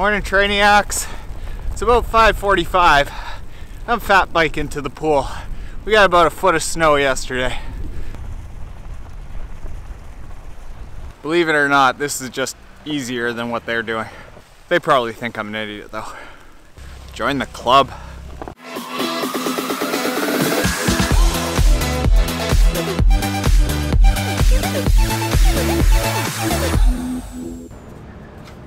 Morning, Trainiacs. It's about 5:45. I'm fat biking to the pool. We got about a foot of snow yesterday. Believe it or not, this is just easier than what they're doing. They probably think I'm an idiot though. Join the club.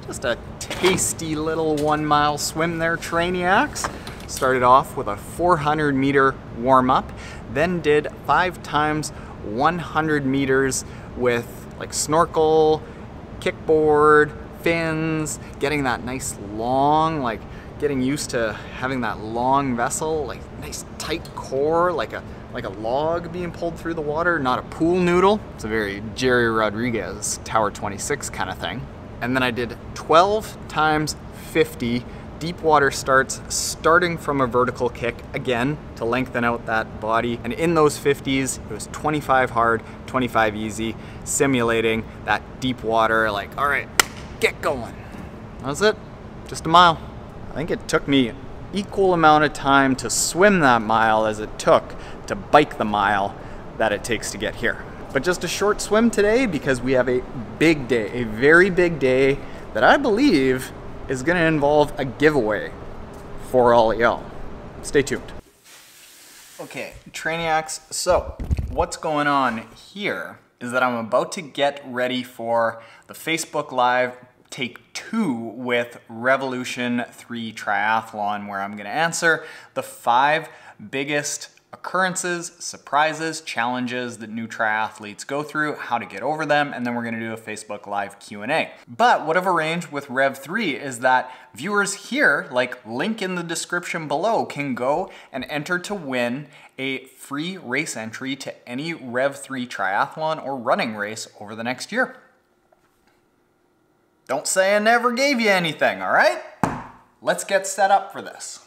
Just a tasty little 1 mile swim there, Trainiacs. Started off with a 400 meter warm up, then did 5 times 100 meters with like snorkel, kickboard, fins, getting that nice long, like getting used to having that long vessel, like nice tight core, like a log being pulled through the water, not a pool noodle. It's a very Jerry Rodriguez Tower 26 kind of thing. And then I did 12 times 50 deep water starts, starting from a vertical kick again to lengthen out that body. And in those 50s, it was 25 hard, 25 easy, simulating that deep water, like, all right, get going. That was it, just a mile. I think it took me equal amount of time to swim that mile as it took to bike the mile that it takes to get here. But just a short swim today because we have a big day, a very big day that I believe is gonna involve a giveaway for all y'all. Stay tuned. Okay, Trainiacs, so what's going on here is that I'm about to get ready for the Facebook Live Take 2 with Revolution 3 Triathlon, where I'm gonna answer the 5 biggest occurrences, surprises, challenges that new triathletes go through, how to get over them, and then we're gonna do a Facebook Live Q&A. But what I've arranged with Rev 3 is that viewers here, like link in the description below, can go and enter to win a free race entry to any Rev 3 triathlon or running race over the next year. Don't say I never gave you anything, all right? Let's get set up for this.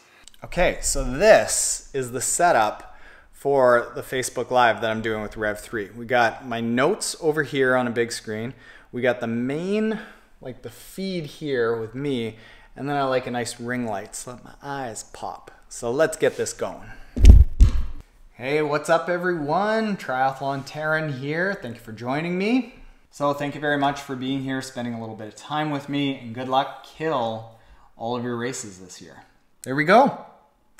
Okay, so this is the setup for the Facebook Live that I'm doing with Rev 3. We got my notes over here on a big screen. We got the main, like the feed here with me, and then I like a nice ring light so that my eyes pop. So let's get this going. Hey, what's up everyone? Triathlon Taren here. Thank you for joining me. So thank you very much for being here, spending a little bit of time with me, and good luck, kill all of your races this year. There we go.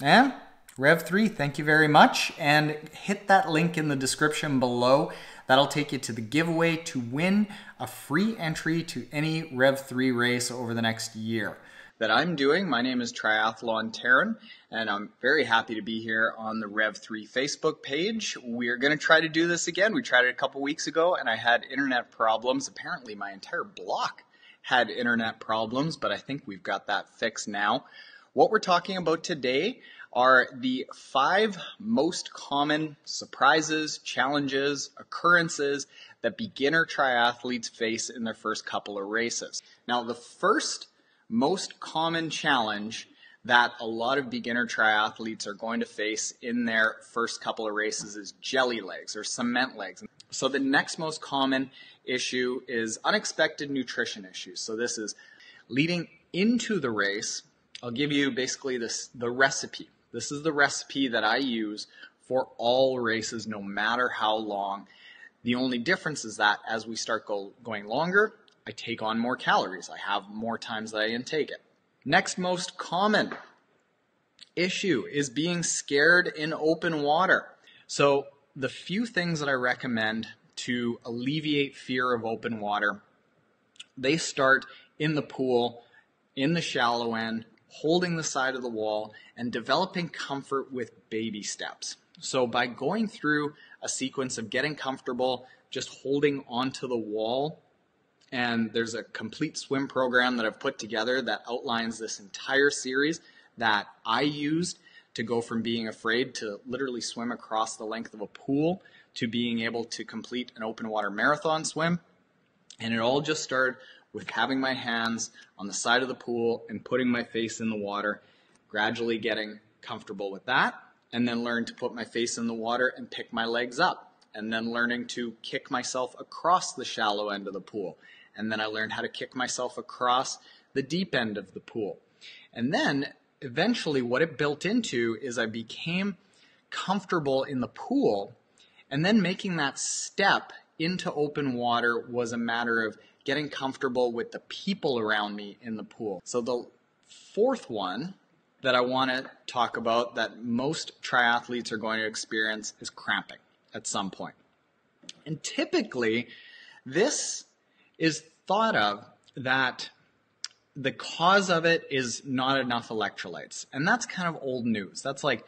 And Rev 3, thank you very much. And hit that link in the description below. That'll take you to the giveaway to win a free entry to any Rev 3 race over the next year that I'm doing. My name is Triathlon Taren, and I'm very happy to be here on the Rev 3 Facebook page. We're going to try to do this again. We tried it a couple weeks ago, and I had internet problems. Apparently, my entire block had internet problems, but I think we've got that fixed now. What we're talking about today are the 5 most common surprises, challenges, occurrences that beginner triathletes face in their first couple of races. Now, the first most common challenge that a lot of beginner triathletes are going to face in their first couple of races is jelly legs or cement legs. So the next most common issue is unexpected nutrition issues. So this is leading into the race. I'll give you basically the recipe. This is the recipe that I use for all races, no matter how long. The only difference is that as we start going longer, I take on more calories. I have more times that I intake it. Next most common issue is being scared in open water. So the few things that I recommend to alleviate fear of open water, they start in the pool, in the shallow end, holding the side of the wall, and developing comfort with baby steps. So by going through a sequence of getting comfortable, just holding onto the wall, and there's a complete swim program that I've put together that outlines this entire series that I used to go from being afraid to literally swim across the length of a pool to being able to complete an open water marathon swim. And it all just started with having my hands on the side of the pool and putting my face in the water, gradually getting comfortable with that, and then learn to put my face in the water and pick my legs up, and then learning to kick myself across the shallow end of the pool. And then I learned how to kick myself across the deep end of the pool. And then eventually what it built into is I became comfortable in the pool, and then making that step into open water was a matter of getting comfortable with the people around me in the pool. So the fourth one that I want to talk about that most triathletes are going to experience is cramping at some point. And typically, this is thought of that the cause of it is not enough electrolytes. And that's kind of old news. That's like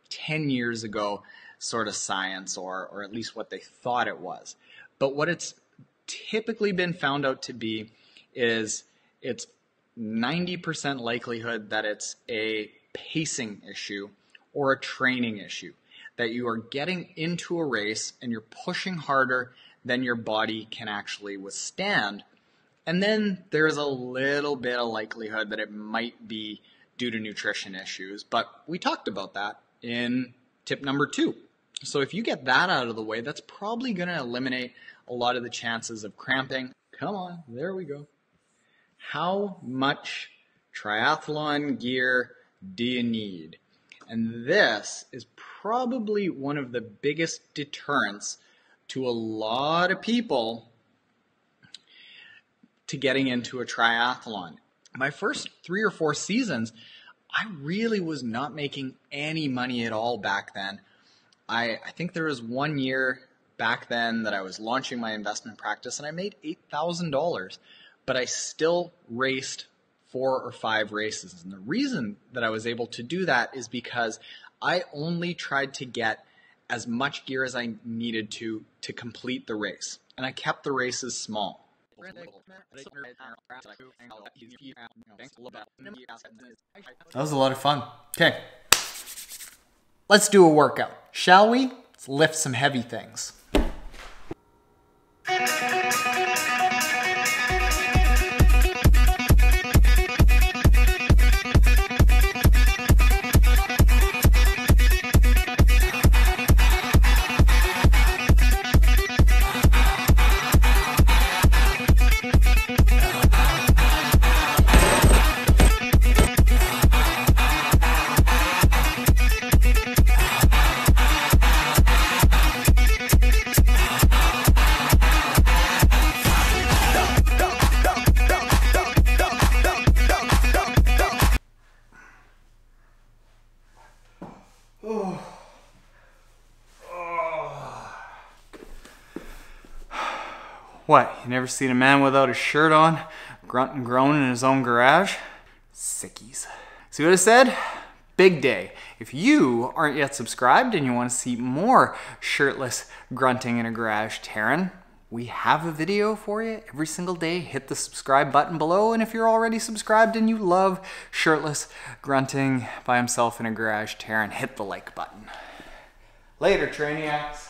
10 years ago sort of science, or at least what they thought it was. But what it's typically been found out to be is it's 90% likelihood that it's a pacing issue or a training issue, that you are getting into a race and you're pushing harder than your body can actually withstand. And then there's a little bit of likelihood that it might be due to nutrition issues, but we talked about that in tip number 2. So if you get that out of the way, that's probably going to eliminate a lot of the chances of cramping. Come on, there we go. How much triathlon gear do you need? And this is probably one of the biggest deterrents to a lot of people to getting into a triathlon. My first 3 or 4 seasons, I really was not making any money at all back then. I think there was 1 year back then that I was launching my investment practice and I made $8,000, but I still raced 4 or 5 races. And the reason that I was able to do that is because I only tried to get as much gear as I needed to complete the race. And I kept the races small. That was a lot of fun. Okay, let's do a workout, shall we? Let's lift some heavy things. What, you never seen a man without his shirt on, grunt and groan in his own garage? Sickies. See what I said? Big day. If you aren't yet subscribed and you want to see more shirtless grunting in a garage Taren, we have a video for you every single day. Hit the subscribe button below, and if you're already subscribed and you love shirtless grunting by himself in a garage Taren, hit the like button. Later, Trainiacs.